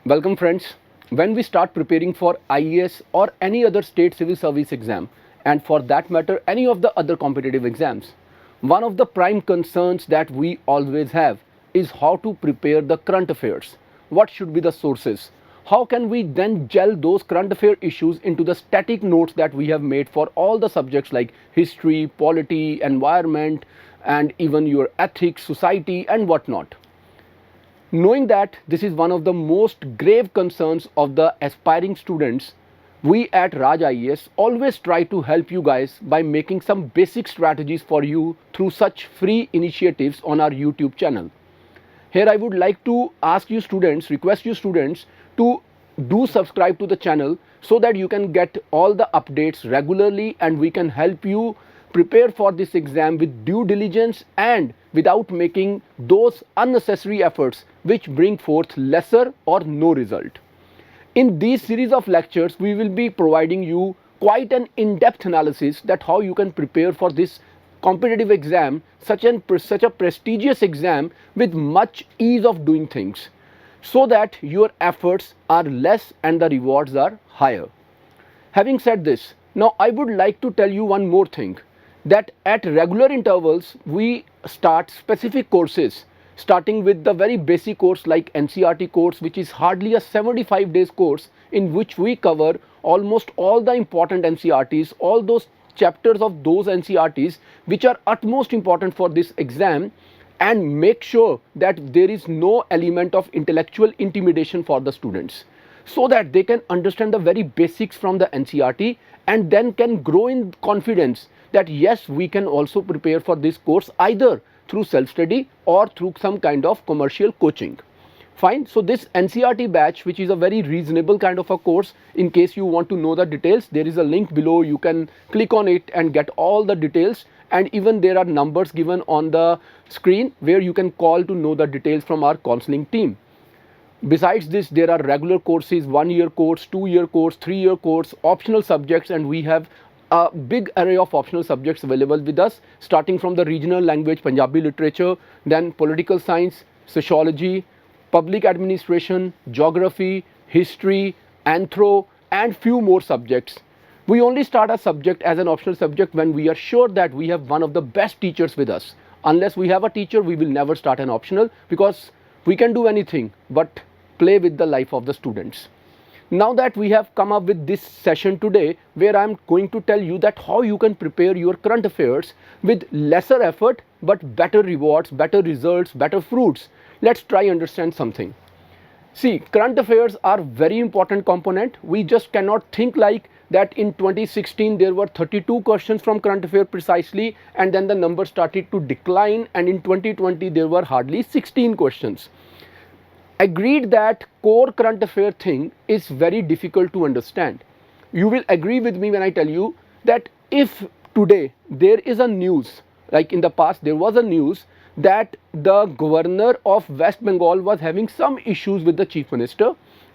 Welcome friends. When we start preparing for IAS or any other state civil service exam, and for that matter any of the other competitive exams, one of the prime concerns that we always have is how to prepare the current affairs. What should be the sources? How can we then gel those current affair issues into the static notes that we have made for all the subjects like history, polity, environment, and even your ethics, society, and whatnot? Knowing that this is one of the most grave concerns of the aspiring students, we at Raj IAS always try to help you guys by making some basic strategies for you through such free initiatives on our YouTube channel. Here I would like to request you students to do subscribe to the channel so that you can get all the updates regularly and we can help you prepare for this exam with due diligence and without making those unnecessary efforts which bring forth lesser or no result. In these series of lectures, we will be providing you quite an in-depth analysis that how you can prepare for this competitive exam, such a prestigious exam with much ease of doing things, so that your efforts are less and the rewards are higher. Having said this, now I would like to tell you one more thing, that at regular intervals we start specific courses, starting with the very basic course like NCERT course, which is hardly a 75 days course in which we cover almost all the important NCERTs, all those chapters of those NCERTs which are utmost important for this exam, and make sure that there is no element of intellectual intimidation for the students, so that they can understand the very basics from the NCERT and then can grow in confidence that yes, we can also prepare for this course either through self-study or through some kind of commercial coaching. Fine. So this NCERT batch, which is a very reasonable kind of a course, in case you want to know the details, there is a link below. You can click on it and get all the details, and even there are numbers given on the screen where you can call to know the details from our counseling team. Besides this, there are regular courses, 1-year course, 2-year course, 3-year course, optional subjects, and we have a big array of optional subjects available with us, starting from the regional language Punjabi literature, then political science, sociology, public administration, geography, history, anthro, and few more subjects. We only start a subject as an optional subject when we are sure that we have one of the best teachers with us. Unless we have a teacher, we will never start an optional, because we can do anything but play with the life of the students. Now that we have come up with this session today, where I am going to tell you that how you can prepare your current affairs with lesser effort but better rewards, better results, better fruits. Let's try understand something. See, current affairs are very important component. We just cannot think like that in 2016 there were 32 questions from current affair precisely, and then the number started to decline, and in 2020 there were hardly 16 questions. Agreed that core current affair thing is very difficult to understand. You will agree with me when I tell you that if today there is a news, like in the past there was a news that the governor of West Bengal was having some issues with the chief minister,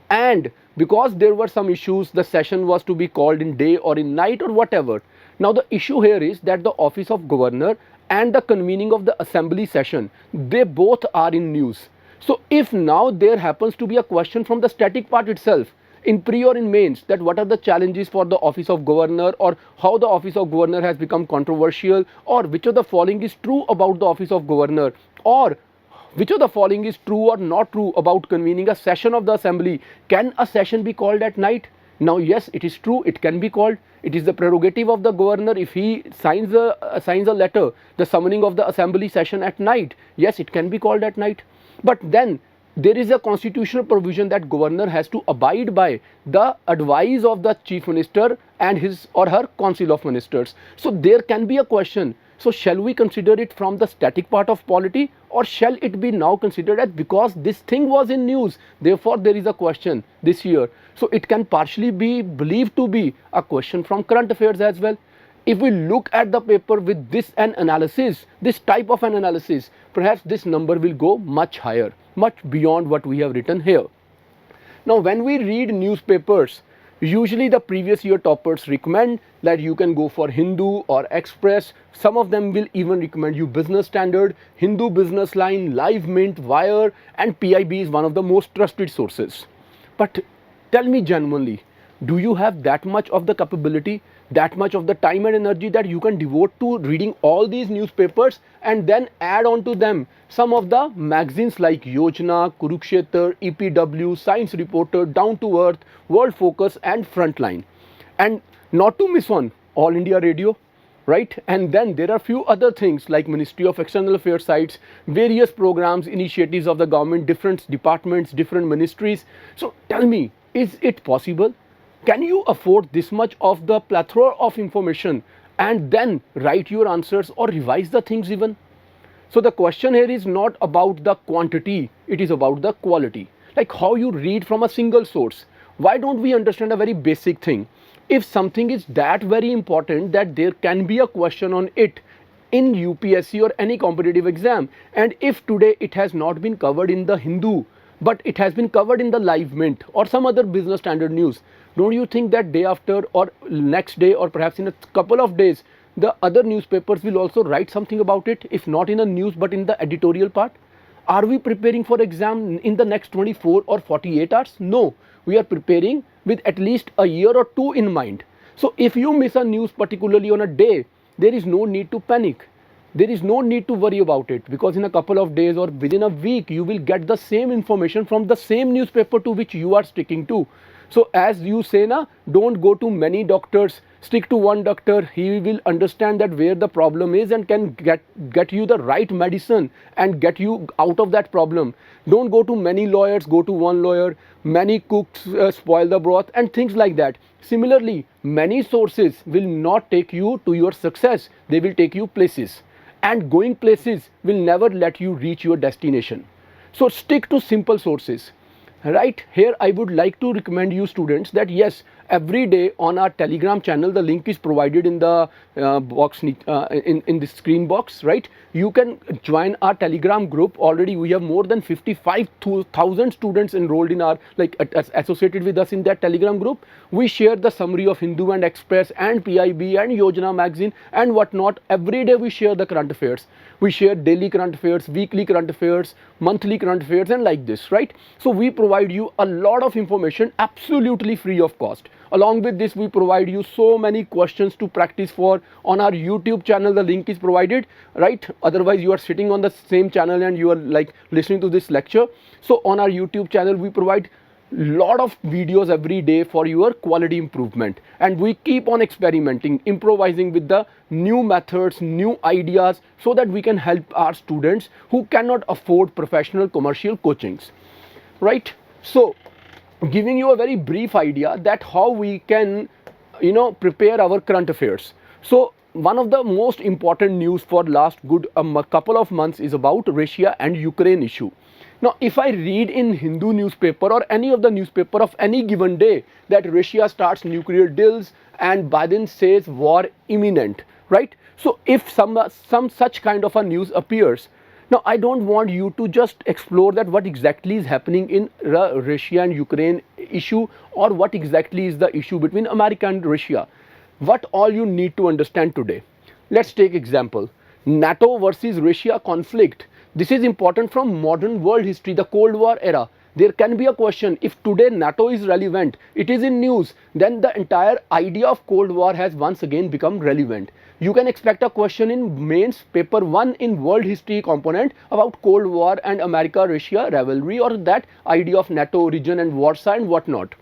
and because there were some issues, the session was to be called in day or in night or whatever. Now the issue here is that the office of governor and the convening of the assembly session, they both are in news. So if now there happens to be a question from the static part itself, in pre or in mains, that what are the challenges for the office of governor, or how the office of governor has become controversial, or which of the following is true about the office of governor, or which of the following is true or not true about convening a session of the assembly. Can a session be called at night? Now yes, it is true, it can be called. It is the prerogative of the governor. If he signs a letter, the summoning of the assembly session at night, yes, it can be called at night. But then there is a constitutional provision that governor has to abide by the advice of the chief minister and his or her council of ministers. So there can be a question. So shall we consider it from the static part of polity, or shall it be now considered as because this thing was in news, therefore there is a question this year? So it can partially be believed to be a question from current affairs as well. If we look at the paper with this type of an analysis, perhaps this number will go much higher, much beyond what we have written here. Now when we read newspapers, usually the previous year toppers recommend that you can go for Hindu or Express. Some of them will even recommend you Business Standard, Hindu Business Line, Live Mint, Wire, and PIB is one of the most trusted sources. But tell me genuinely, do you have that much of the capability, that much of the time and energy that you can devote to reading all these newspapers and then add on to them some of the magazines like Yojana, Kurukshetra, EPW, Science Reporter, Down to Earth, World Focus and Frontline? And not to miss on All India Radio, right? And then there are few other things like Ministry of External Affairs sites, various programs, initiatives of the government, different departments, different ministries. So tell me, is it possible? Can you afford this much of the plethora of information and then write your answers or revise the things even? So the question here is not about the quantity, it is about the quality. Like how you read from a single source. Why don't we understand a very basic thing? If something is that very important that there can be a question on it in UPSC or any competitive exam, and if today it has not been covered in the Hindu, but it has been covered in the Live Mint or some other business standard news, don't you think that day after or next day or perhaps in a couple of days, the other newspapers will also write something about it, if not in a news but in the editorial part? Are we preparing for exam in the next 24 or 48 hours? No, we are preparing with at least a year or two in mind. So if you miss a news particularly on a day, there is no need to panic. There is no need to worry about it, because in a couple of days or within a week you will get the same information from the same newspaper to which you are sticking to. So as you say na, don't go to many doctors, stick to one doctor. He will understand that where the problem is and can get you the right medicine and get you out of that problem. Don't go to many lawyers, go to one lawyer. Many cooks spoil the broth and things like that. Similarly, many sources will not take you to your success, they will take you places, and going places will never let you reach your destination. So stick to simple sources. Right here I would like to recommend you students that yes, every day on our Telegram channel, the link is provided in the box in the screen box, right? You can join our Telegram group. Already we have more than 55,000 students enrolled in our associated with us in that Telegram group. We share the summary of Hindu and Express and PIB and Yojana magazine and whatnot. Every day we share the current affairs. We share daily current affairs, weekly current affairs, monthly current affairs and like this, right? So we provide you a lot of information absolutely free of cost. Along with this, we provide you so many questions to practice for on our YouTube channel. The link is provided, right? Otherwise you are sitting on the same channel and you are like listening to this lecture. So on our YouTube channel we provide lot of videos every day for your quality improvement, and we keep on experimenting, improvising with the new methods, new ideas, so that we can help our students who cannot afford professional commercial coachings, right? So giving you a very brief idea that how we can prepare our current affairs. So one of the most important news for last good couple of months is about Russia and Ukraine issue. Now, if I read in Hindu newspaper or any of the newspaper of any given day that Russia starts nuclear deals and Biden says war imminent, right? So if some such kind of a news appears, now I don't want you to just explore that what exactly is happening in Russia and Ukraine issue, or what exactly is the issue between America and Russia. What all you need to understand today. Let's take example. NATO versus Russia conflict. This is important from modern world history, the Cold War era. There can be a question, if today NATO is relevant, it is in news, then the entire idea of Cold War has once again become relevant. You can expect a question in mains paper 1 in world history component about Cold War and America-Russia rivalry, or that idea of NATO region and Warsaw and whatnot.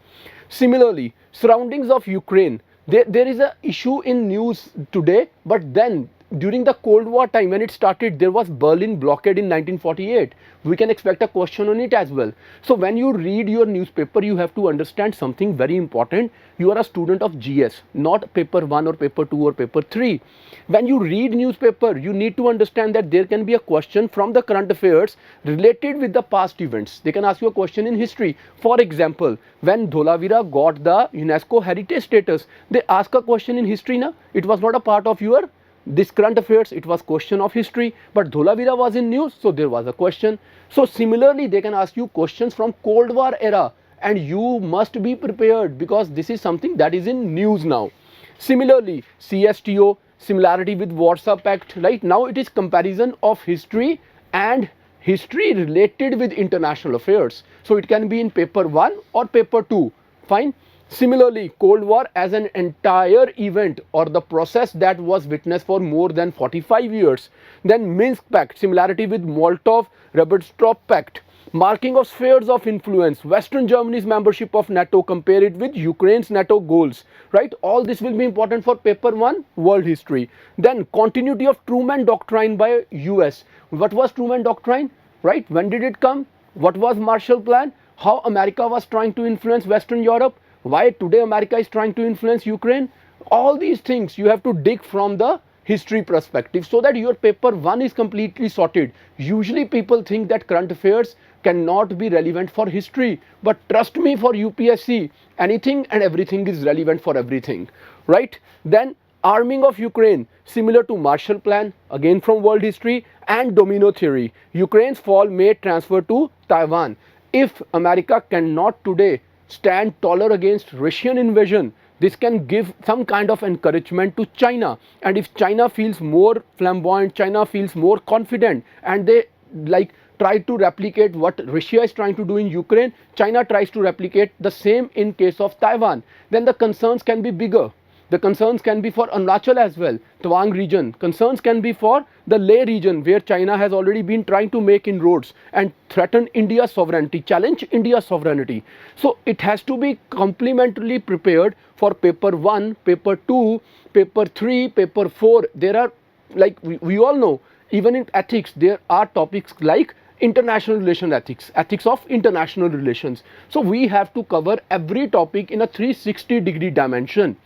Similarly, surroundings of Ukraine. There is an issue in news today, but then during the Cold War time when it started, there was Berlin blockade in 1948. We can expect a question on it as well. So when you read your newspaper, you have to understand something very important. You are a student of GS, not paper 1 or paper 2 or paper 3. When you read newspaper, you need to understand that there can be a question from the current affairs related with the past events. They can ask you a question in history. For example, when Dholavira got the UNESCO heritage status, they ask a question in history. Na? It was not a part of your this current affairs, it was question of history, but Dholavira was in news, so there was a question. So similarly, they can ask you questions from Cold War era, and you must be prepared because this is something that is in news now. Similarly, CSTO, similarity with Warsaw Pact, right? Now it is comparison of history and history related with international affairs. So it can be in paper 1 or paper 2. Fine. Similarly, Cold War as an entire event or the process that was witnessed for more than 45 years. Then Minsk Pact, similarity with Molotov-Ribbentrop Pact. Marking of spheres of influence, Western Germany's membership of NATO, compare it with Ukraine's NATO goals, right? All this will be important for paper 1, world history. Then continuity of Truman Doctrine by US. What was Truman Doctrine, right? When did it come? What was Marshall Plan? How America was trying to influence Western Europe? Why today America is trying to influence Ukraine? All these things you have to dig from the history perspective so that your paper 1 is completely sorted. Usually people think that current affairs cannot be relevant for history, but trust me, for UPSC anything and everything is relevant for everything, right? Then arming of Ukraine, similar to Marshall Plan, again from world history, and domino theory. Ukraine's fall may transfer to Taiwan. If America cannot today stand taller against Russian invasion, this can give some kind of encouragement to China. And if China feels more flamboyant, China feels more confident, and they like try to replicate what Russia is trying to do in Ukraine, China tries to replicate the same in case of Taiwan, then the concerns can be bigger. The concerns can be for Arunachal as well, Tawang region. Concerns can be for the Leh region, where China has already been trying to make inroads and threaten India's sovereignty, challenge India's sovereignty. So it has to be complementarily prepared for paper 1, paper 2, paper 3, paper 4. There are, like we all know, even in ethics, there are topics like international relation ethics, ethics of international relations. So we have to cover every topic in a 360-degree dimension.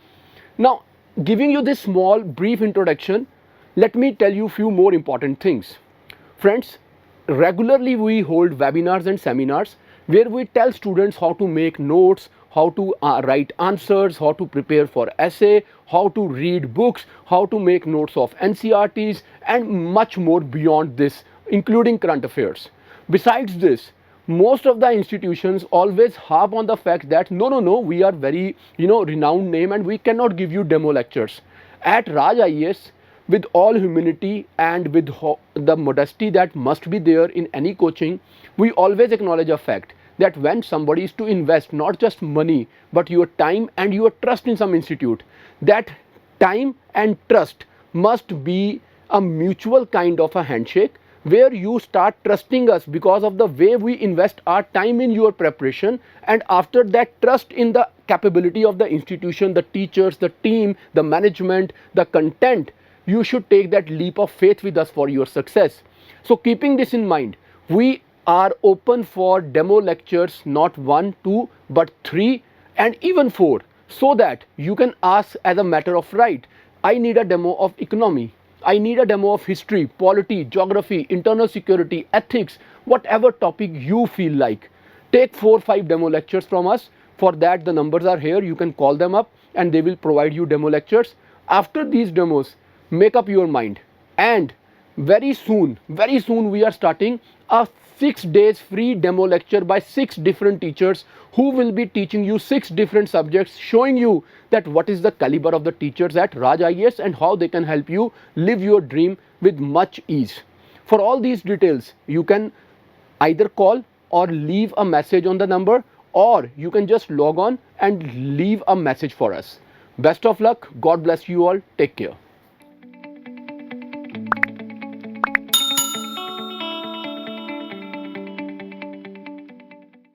Now, giving you this small brief introduction, let me tell you few more important things. Friends, regularly we hold webinars and seminars where we tell students how to make notes, how to write answers, how to prepare for essay, how to read books, how to make notes of NCRTs, and much more beyond this, including current affairs. Besides this, most of the institutions always harp on the fact that no, we are very renowned name and we cannot give you demo lectures. At Raj IAS, with all humility and with the modesty that must be there in any coaching, we always acknowledge a fact that when somebody is to invest not just money but your time and your trust in some institute, that time and trust must be a mutual kind of a handshake, where you start trusting us because of the way we invest our time in your preparation, and after that trust in the capability of the institution, the teachers, the team, the management, the content, you should take that leap of faith with us for your success. So keeping this in mind, we are open for demo lectures, not 1, 2 but 3 and even 4, so that you can ask as a matter of right, I need a demo of economy, I need a demo of history, polity, geography, internal security, ethics, whatever topic you feel like. Take 4 or 5 demo lectures from us. For that, the numbers are here. You can call them up and they will provide you demo lectures. After these demos, make up your mind. And very soon we are starting a 6 days free demo lecture by 6 different teachers who will be teaching you 6 different subjects, showing you that what is the caliber of the teachers at Raj IAS and how they can help you live your dream with much ease. For all these details, you can either call or leave a message on the number, or you can just log on and leave a message for us. Best of luck. God bless you all. Take care.